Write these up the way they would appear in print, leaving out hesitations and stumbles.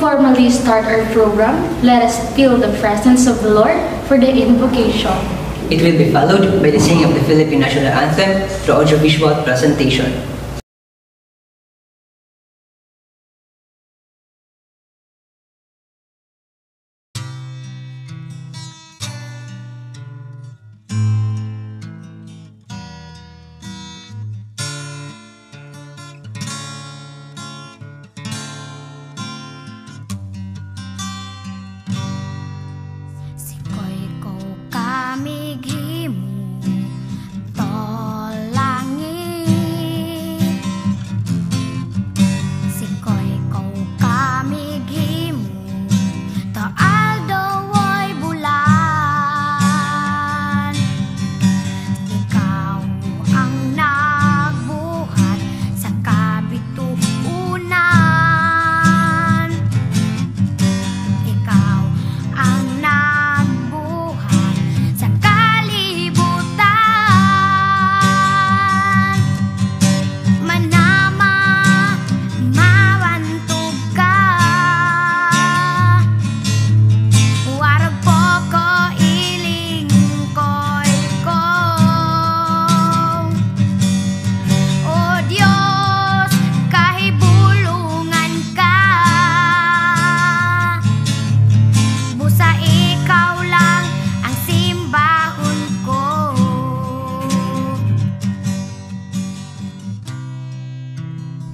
Formally start our program, let us feel the presence of the Lord for the invocation. It will be followed by the singing of the Philippine National Anthem through audiovisual presentation.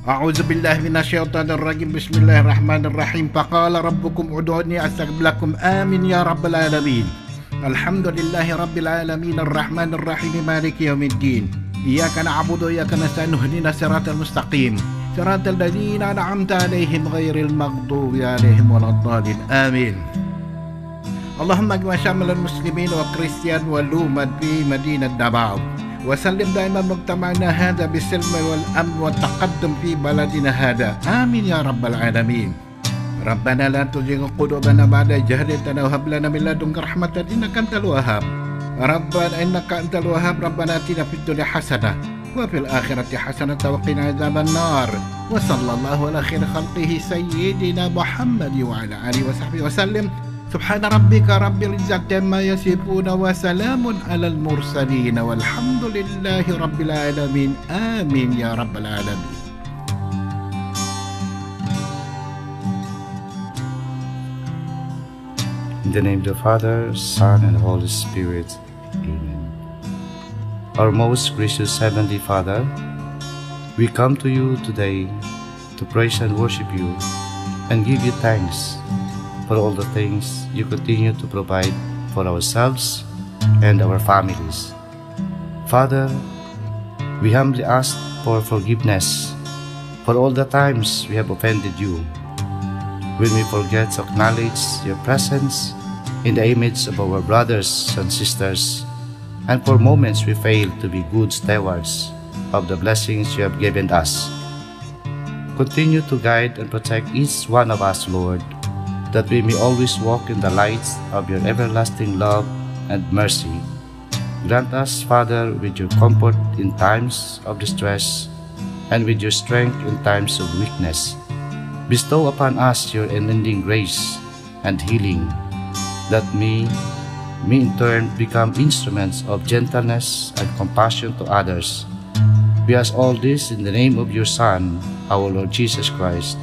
A'udzu billahi minasyaitonir rajim. Bismillahirrahmanirrahim. Faqala rabbukum ud'uni astajib lakum. Amin ya rabbal alamin. Alhamdulillahi rabbil alamin arrahmanir rahim maliki yaumiddin. Iyyaka na'budu wa iyyaka nasta'in ihdinas siratal mustaqim. Siratal ladzina an'amta 'alaihim ghairil maghdubi 'alaihim waladdallin. Amin. اللهم اجمع شمل المسلمين والكريستيان والأمة في مدينة داباو، وسلم دائما مجتمعنا هذا بالسلم والأمن والتقدم في بلدنا هذا، آمين يا رب العالمين. ربنا لا تزغ قلوبنا بعد إذ هديتنا وهب لنا من لدنك رحمة إنك أنت الوهاب. ربنا إنك أنت الوهاب. ربنا آتنا في الدنيا حسنة وفي الآخرة حسنة وقنا عذاب النار. وصلى الله على خير خلقه سيدنا محمد وعلى آله وصحبه وسلم. سبحان ربك رب العزة عما يصفون وسلام على المرسلين والحمد لله رب العالمين، آمين يا رب العالمين. In the name of the Father, Son, and Holy Spirit. Amen. Our most gracious Heavenly Father, we come to you today to praise and worship you and give you thanks for all the things you continue to provide for ourselves and our families. Father, we humbly ask for forgiveness for all the times we have offended you, when we forget to acknowledge your presence in the image of our brothers and sisters, and for moments we fail to be good stewards of the blessings you have given us. Continue to guide and protect each one of us, Lord, that we may always walk in the lights of your everlasting love and mercy. Grant us, Father, with your comfort in times of distress and with your strength in times of weakness. Bestow upon us your unending grace and healing, that we may in turn become instruments of gentleness and compassion to others. We ask all this in the name of your Son, our Lord Jesus Christ,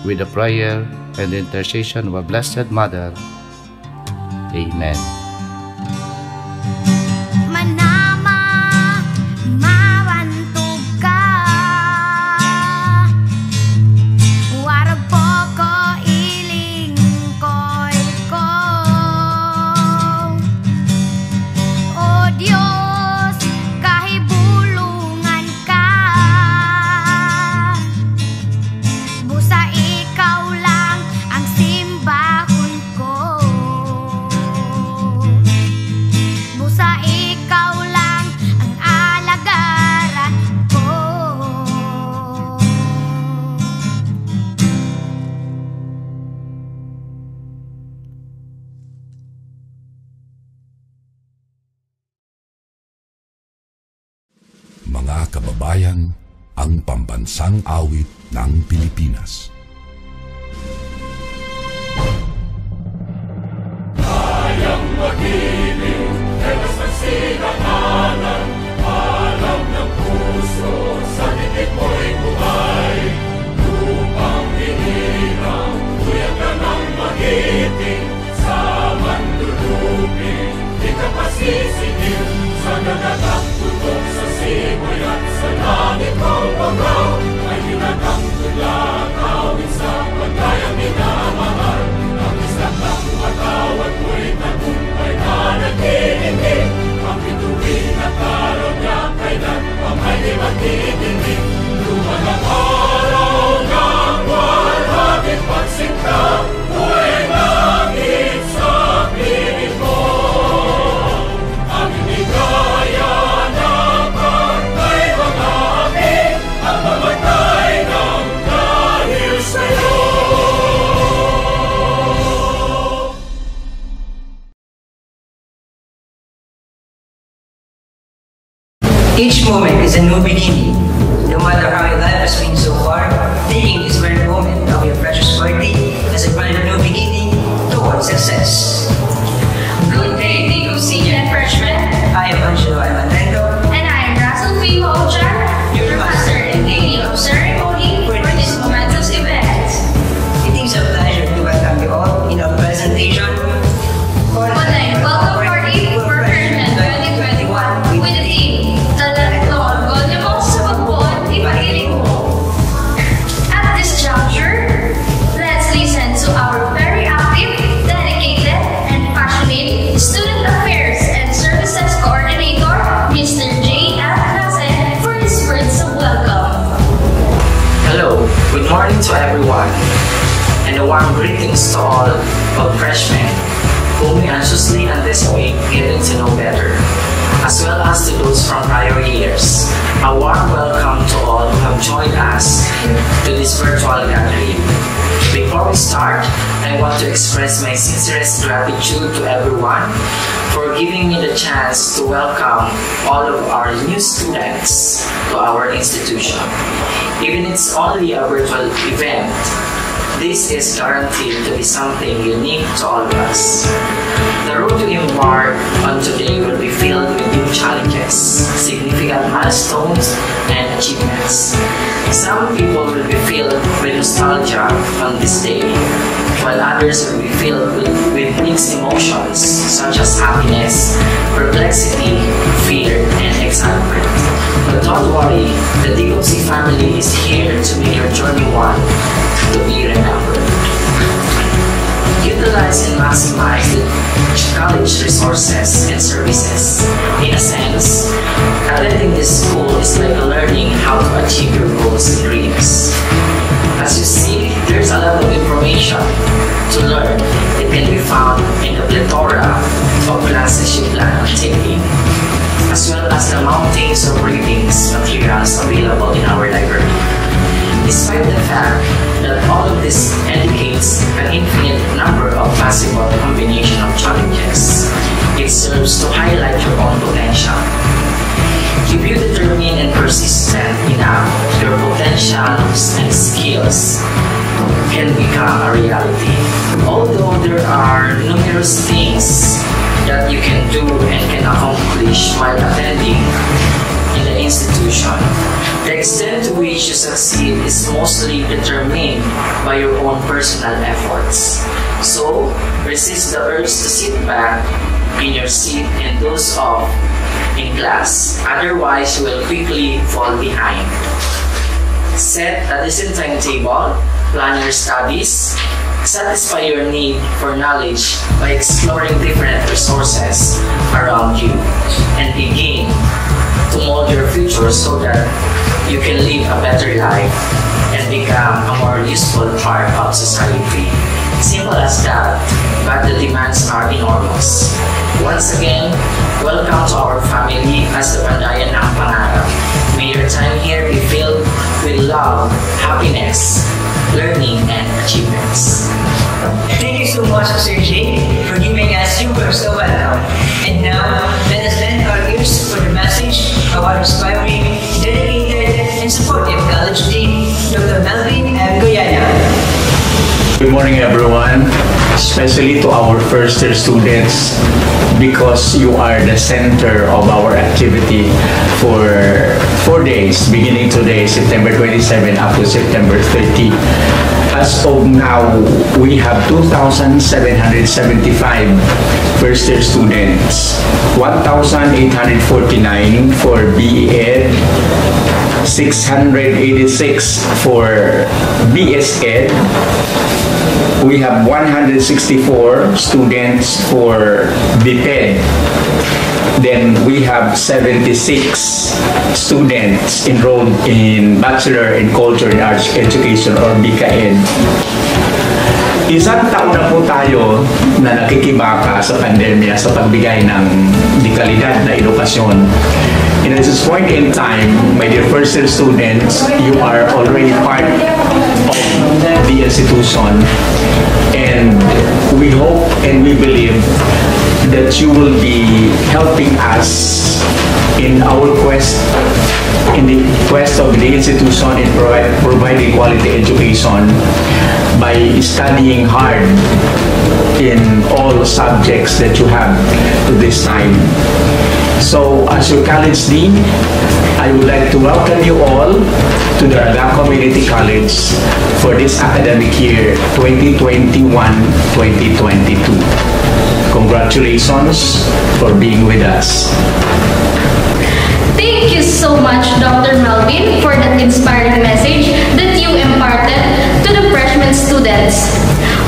with the prayer and the intercession of our Blessed Mother. Amen. Mga kababayan, ang pambansang awit ng Pilipinas. Kayang magiliw, tewas ng sinakanan, alam ng puso, sa dikit mo'y buhay. Lupang hinirang, tuyag ka ng magiting, sa mandulupin, di ka pasisingil, sa dagatang tutok sa simoy at sa langit mong pagaw, ay hinatang tula, kawin sa pagkayang minamahal. Ang isang ng matawad mo'y tagumpay na nag-iindig, ang bituin at araw niya kailan pang ay di magtitingin. Luman ang araw ng walhagit pagsinta, buhay langit sa piling mo. Ang inigaya na pagkay mga api, ang mamatay ng dahil sa'yo. Each moment is a new beginning. No matter how your life has been so far, taking this very moment of your precious birthday as a brand new beginning towards success. Good day, Digo Senior and Freshmen. I am Angelo Amatendo, And I am Russell P. Hoja, your Master and Lady of Ceremony for this momentous event. it is a pleasure to welcome you all in our presentation for Online welcome party for Freshmen 2021 with the theme, Talento ang Golyo mo sa pagbuon, ipahiling mo. At this juncture, let's listen to our very active, dedicated, and passionate Student Affairs and Services Coordinator, Mr. J. F. Nasen, for his words of welcome. Hello, good morning to everyone, and a warm greetings to all of freshmen. whom we anxiously anticipate getting to know better, as well as to those from prior years. A warm welcome to all who have joined us to this virtual gathering. Before we start, I want to express my sincerest gratitude to everyone for giving me the chance to welcome all of our new students to our institution. Even if it's only a virtual event, this is guaranteed to be something unique to all of us. The road to embark on today will be filled with new challenges, significant milestones, and achievements. Some people will be filled with nostalgia on this day, while others will be filled with mixed emotions such as happiness, perplexity, fear, and excitement. But don't worry, the DOC family is here to make your journey one to be remembered. Utilize and maximize the college resources and services. In a sense, attending this school is like learning how to achieve your goals and dreams. As you see, there's a lot of information to learn. It can be found in the plethora of classes you plan on taking, as well as the mountains of readings materials available in our library. Despite the fact that all of this indicates an infinite number of possible combination of challenges, it serves to highlight your own potential. If you determine and persistent enough, your potentials and skills can become a reality. Although there are numerous things that you can do and can accomplish while attending in the institution, the extent to which you succeed is mostly determined by your own personal efforts. So, resist the urge to sit back in your seat and doze off in class, otherwise you will quickly fall behind. Set a decent timetable, plan your studies, satisfy your need for knowledge by exploring different resources around you, and begin to mold your future so that you can live a better life and become a more useful part of society. Simple as that, but the demands are enormous. Once again, welcome to our family as the Pandayan ng Pangarap. May your time here be filled with love, happiness, learning, and achievements. Thank you so much, Sir Jay, for giving us you were so welcome. And now, let us lend our ears for the message of our inspiring, dedicated, and supportive College Dean, Dr. Melvin M. Guyana. Good morning, everyone, especially to our first year students, because you are the center of our activity for 4 days, beginning today, September 27 up to September 30. As of now, we have 2,775 first year students, 1,849 for BE Ed, 686 for BS Ed. We have 164 students for BPED. Then we have 76 students enrolled in Bachelor in Culture and Arts Education or BCAED. Isang taon na po tayo na nakikibaka sa pandemya sa pagbigay ng dekalidad na edukasyon. And at this point in time, my dear first year students, you are already part of the institution, and we hope and we believe that you will be helping us in our quest, in the quest of the institution in providing quality education by studying hard in all subjects that you have to this time. So, as your college dean, I would like to welcome you all to the Raga Community College for this academic year 2021-2022. Congratulations for being with us. Thank you so much, Dr. Melvin, for that inspiring message that you imparted to the freshman students.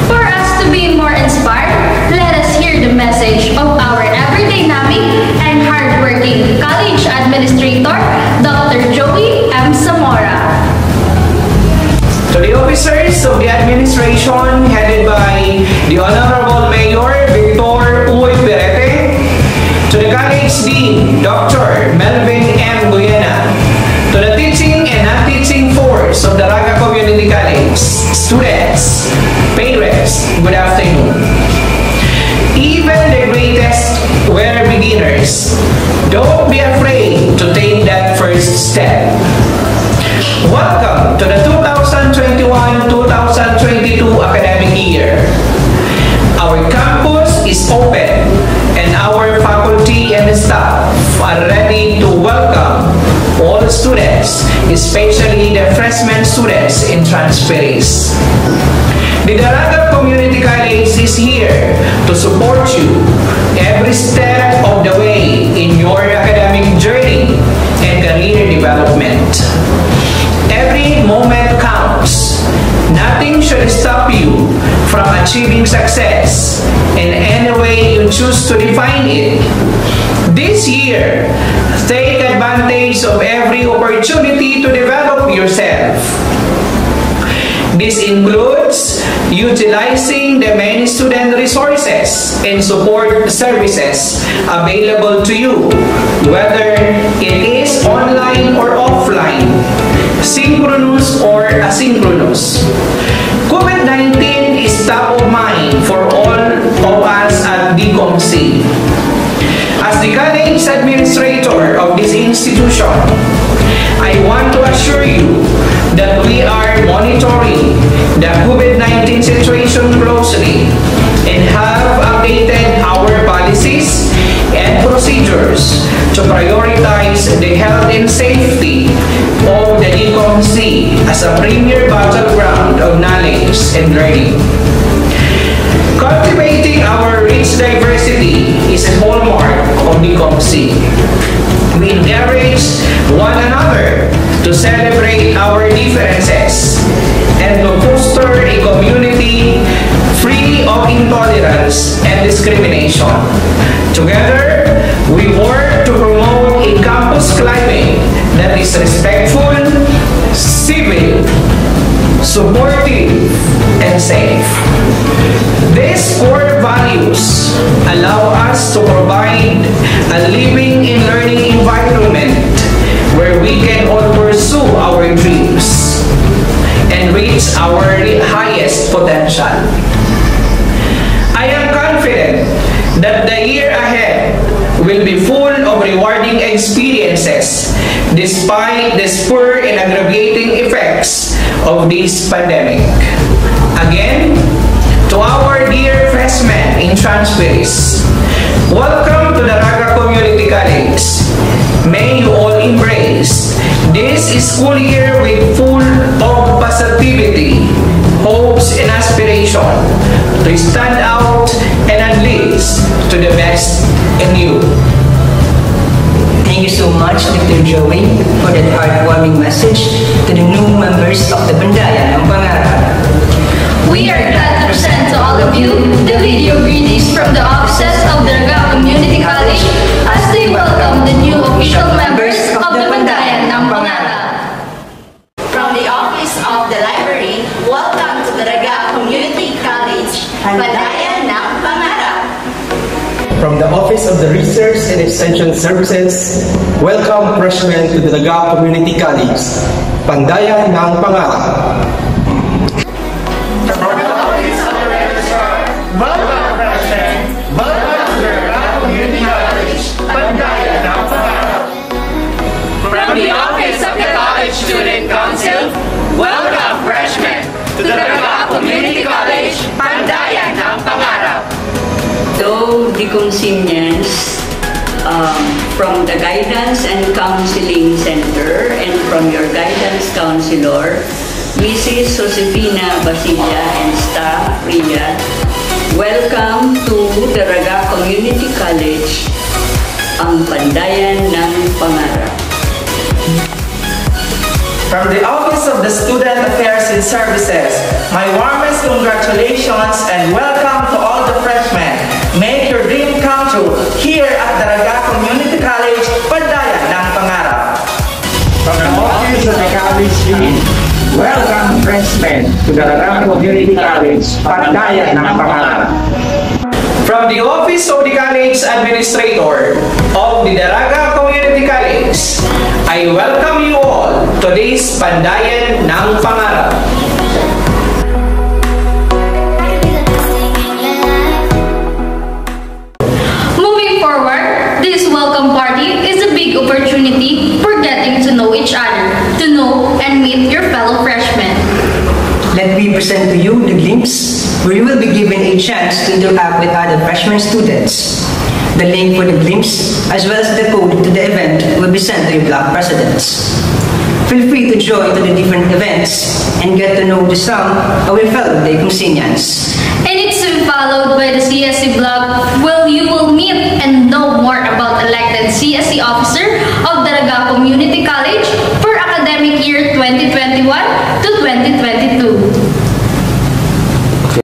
For us to be more inspired, let us hear the message of our everyday NAMI and hardworking college administrator, Dr. Joey M. Zamora. To the officers of the administration headed by the Honorable Mayor Victor College Dean, Dr. Melvin M. Guyena, to the teaching and non-teaching force of the Raga Community College, students, parents, good afternoon. Even the greatest were beginners. Don't be afraid to take that first step. Welcome to the 2021-2022 academic year. Our campus is open and our faculty and staff are ready to welcome all students, especially the freshman students in transferees. The Daraga Community College is here to support you every step of the way in your academic journey and career development. Every moment counts. Nothing should stop you from achieving success in any way you choose to define it. This year, take advantage of every opportunity to develop yourself. This includes utilizing the many student resources and support services available to you, whether it is online or offline, synchronous or asynchronous. COVID-19 is top of mind for all of us at DCOMC. As the college administrator of this institution, I want to assure you that we are monitoring the COVID-19 situation closely and have updated our policies and procedures to prioritize the health and safety of the DCOMC as a premier battleground of knowledge and learning. Cultivating our rich diversity is a hallmark of DCOMC. We encourage one another to celebrate our differences and to foster a community free of intolerance and discrimination. Together, we work to promote a campus climate that is respectful, civil, supportive, and safe. These core values allow us to provide a living and learning environment where we can all pursue our dreams and reach our highest potential. I am confident that the year ahead will be full of rewarding experiences despite the spur and aggravating effects of this pandemic. Again, to our dear freshmen in transferees, welcome to the Raga Community College. May you all embrace this school year with full of positivity, hopes, and aspiration to stand out and unleash to the best in you. Thank you so much, Dr. Joey, for that heartwarming message to the new members of the Bandayan ng Pangarap. We are glad to present to all of you the video greetings from the offices of the Raga Community College as they welcome the new official members of the Bandayan ng Pangarap. From the office of the library, welcome to the Raga Community College, Bandayan ng Pangarap. From the Office of the Research and Extension Services, welcome freshmen to the Raga Community College, Bandayan ng Pangarap. From the Office of the Registrar, welcome freshmen, welcome to the Raga Community College, Bandayan ng Pangarap. From the Office of the College Student Council, welcome freshmen to the Raga Community College, Bandayan ng Pangarap. To the consignments from the Guidance and Counseling Center and from your guidance counselor, Mrs. Josefina Basilla and staff, Riyadh, welcome to the Raga Community College, ang Bandayan ng Pangarap. From the Office of the Student Affairs and Services, my warmest congratulations and welcome to all the freshmen. Make your dream come true here at the Raga Community College, Bandayan ng Pangarap. From the Office of the College Dean, welcome freshmen to the Raga Community College, Bandayan ng Pangarap. From From the Office of the College Administrator of the Daraga Community College, I welcome you all to this Pandayan ng Pangarap. Moving forward, this welcome party is a big opportunity for getting to know each other, to know and meet your fellow freshmen. Let me present to you the glimpse where you will be given a chance to interact with other freshman students. The link for the glimpse as well as the code to the event will be sent to your block presidents. Feel free to join to the different events and get to know the some of your fellow Daycomsinians. And it's soon followed by the CSE blog where you will meet and know more about elected CSE officer of Daraga Community College for academic year 2021 to 2022.